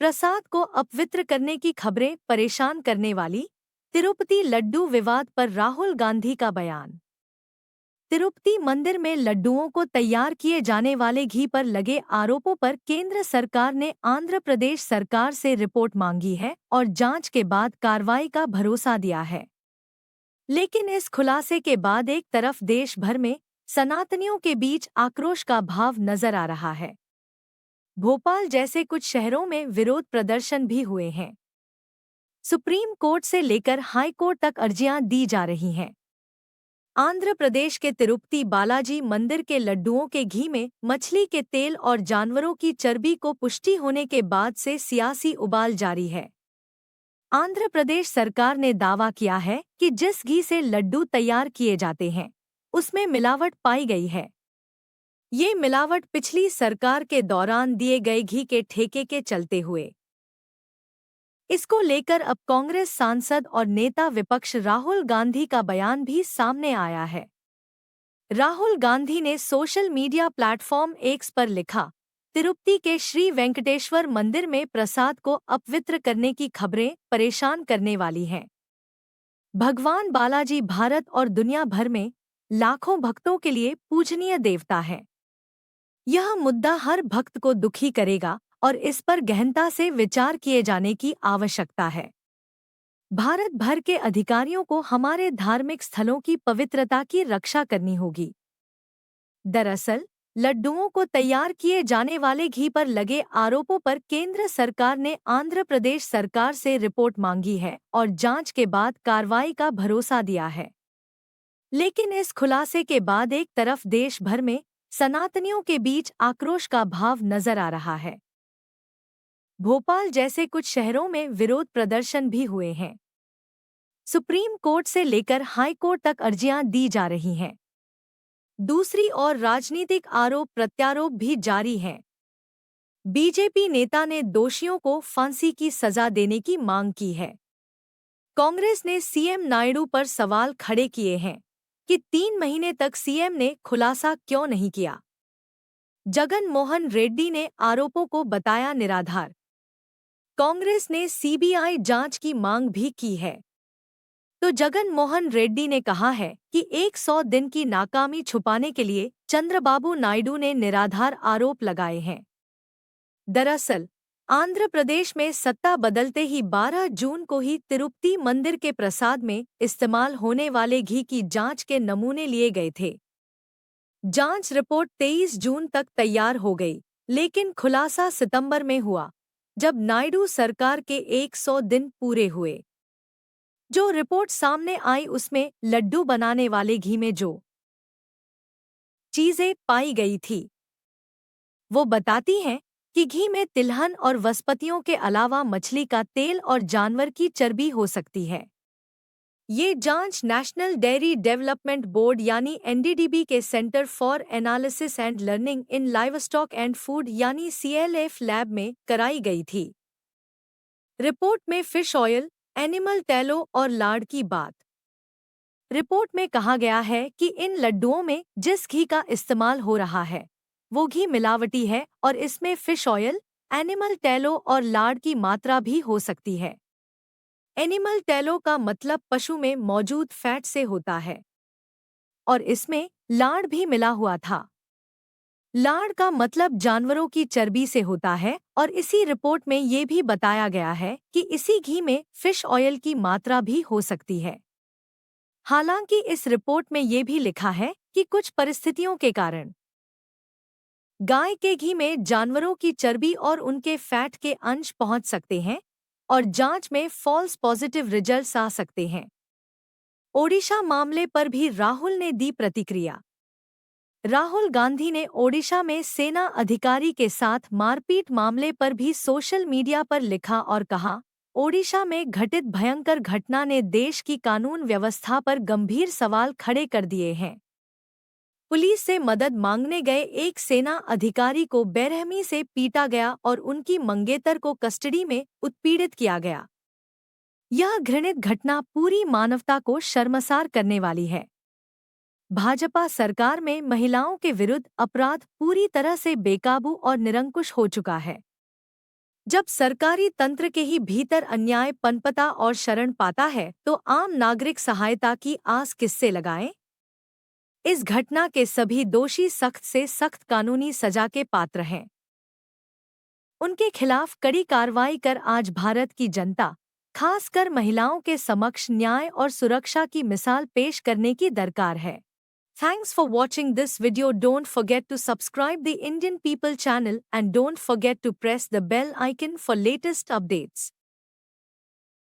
प्रसाद को अपवित्र करने की खबरें परेशान करने वाली। तिरुपति लड्डू विवाद पर राहुल गांधी का बयान। तिरुपति मंदिर में लड्डुओं को तैयार किए जाने वाले घी पर लगे आरोपों पर केंद्र सरकार ने आंध्र प्रदेश सरकार से रिपोर्ट मांगी है और जांच के बाद कार्रवाई का भरोसा दिया है। लेकिन इस खुलासे के बाद एक तरफ देश भर में सनातनियों के बीच आक्रोश का भाव नजर आ रहा है। भोपाल जैसे कुछ शहरों में विरोध प्रदर्शन भी हुए हैं। सुप्रीम कोर्ट से लेकर हाई कोर्ट तक अर्जियां दी जा रही हैं। आंध्र प्रदेश के तिरुपति बालाजी मंदिर के लड्डुओं के घी में मछली के तेल और जानवरों की चर्बी को पुष्टि होने के बाद से सियासी उबाल जारी है। आंध्र प्रदेश सरकार ने दावा किया है कि जिस घी से लड्डू तैयार किए जाते हैं उसमें मिलावट पाई गई है। ये मिलावट पिछली सरकार के दौरान दिए गए घी के ठेके के चलते हुए। इसको लेकर अब कांग्रेस सांसद और नेता विपक्ष राहुल गांधी का बयान भी सामने आया है। राहुल गांधी ने सोशल मीडिया प्लेटफॉर्म एक्स पर लिखा, तिरुपति के श्री वेंकटेश्वर मंदिर में प्रसाद को अपवित्र करने की खबरें परेशान करने वाली हैं। भगवान बालाजी भारत और दुनिया भर में लाखों भक्तों के लिए पूजनीय देवता है। यह मुद्दा हर भक्त को दुखी करेगा और इस पर गहनता से विचार किए जाने की आवश्यकता है। भारत भर के अधिकारियों को हमारे धार्मिक स्थलों की पवित्रता की रक्षा करनी होगी। दरअसल, लड्डुओं को तैयार किए जाने वाले घी पर लगे आरोपों पर केंद्र सरकार ने आंध्र प्रदेश सरकार से रिपोर्ट मांगी है और जांच के बाद कार्रवाई का भरोसा दिया है। लेकिन इस खुलासे के बाद एक तरफ देश भर में सनातनियों के बीच आक्रोश का भाव नजर आ रहा है। भोपाल जैसे कुछ शहरों में विरोध प्रदर्शन भी हुए हैं। सुप्रीम कोर्ट से लेकर हाई कोर्ट तक अर्जियां दी जा रही हैं। दूसरी ओर राजनीतिक आरोप प्रत्यारोप भी जारी हैं। बीजेपी नेता ने दोषियों को फांसी की सजा देने की मांग की है। कांग्रेस ने सीएम नायडू पर सवाल खड़े किए हैं कि 3 महीने तक सीएम ने खुलासा क्यों नहीं किया। जगन मोहन रेड्डी ने आरोपों को बताया निराधार। कांग्रेस ने सीबीआई जांच की मांग भी की है। तो जगन मोहन रेड्डी ने कहा है कि 100 दिन की नाकामी छुपाने के लिए चंद्रबाबू नायडू ने निराधार आरोप लगाए हैं। दरअसल, आंध्र प्रदेश में सत्ता बदलते ही 12 जून को ही तिरुपति मंदिर के प्रसाद में इस्तेमाल होने वाले घी की जांच के नमूने लिए गए थे। जांच रिपोर्ट 23 जून तक तैयार हो गई, लेकिन खुलासा सितंबर में हुआ, जब नायडू सरकार के 100 दिन पूरे हुए। जो रिपोर्ट सामने आई उसमें लड्डू बनाने वाले घी में जो चीजें पाई गई थी वो बताती हैं कि घी में तिलहन और वनस्पतियों के अलावा मछली का तेल और जानवर की चर्बी हो सकती है। ये जांच नेशनल डेयरी डेवलपमेंट बोर्ड यानी एनडीडीबी के centre for analysis and learning in livestock and food यानी सीएलएफ लैब में कराई गई थी। रिपोर्ट में फिश ऑयल, एनिमल टैलो और लार्ड की बात। रिपोर्ट में कहा गया है कि इन लड्डुओं में जिस घी का इस्तेमाल हो रहा है वो घी मिलावटी है और इसमें फिश ऑयल, एनिमल टैलो और लार्ड की मात्रा भी हो सकती है। एनिमल टैलो का मतलब पशु में मौजूद फैट से होता है और इसमें लार्ड भी मिला हुआ था। लार्ड का मतलब जानवरों की चर्बी से होता है और इसी रिपोर्ट में ये भी बताया गया है कि इसी घी में फिश ऑयल की मात्रा भी हो सकती है। हालांकि इस रिपोर्ट में ये भी लिखा है कि कुछ परिस्थितियों के कारण गाय के घी में जानवरों की चर्बी और उनके फैट के अंश पहुंच सकते हैं और जांच में फॉल्स पॉजिटिव रिजल्ट्स आ सकते हैं। ओडिशा मामले पर भी राहुल ने दी प्रतिक्रिया। राहुल गांधी ने ओडिशा में सेना अधिकारी के साथ मारपीट मामले पर भी सोशल मीडिया पर लिखा और कहा, ओडिशा में घटित भयंकर घटना ने देश की कानून व्यवस्था पर गंभीर सवाल खड़े कर दिए हैं। पुलिस से मदद मांगने गए एक सेना अधिकारी को बेरहमी से पीटा गया और उनकी मंगेतर को कस्टडी में उत्पीड़ित किया गया। यह घृणित घटना पूरी मानवता को शर्मसार करने वाली है। भाजपा सरकार में महिलाओं के विरुद्ध अपराध पूरी तरह से बेकाबू और निरंकुश हो चुका है। जब सरकारी तंत्र के ही भीतर अन्याय पनपता और शरण पाता है तो आम नागरिक सहायता की आस किससे लगाएं? इस घटना के सभी दोषी सख्त से सख्त कानूनी सजा के पात्र हैं। उनके खिलाफ कड़ी कार्रवाई कर आज भारत की जनता, खासकर महिलाओं के समक्ष न्याय और सुरक्षा की मिसाल पेश करने की दरकार है। Thanks for watching this video. Don't forget to subscribe the Indian People channel and don't forget to press the bell icon for latest updates.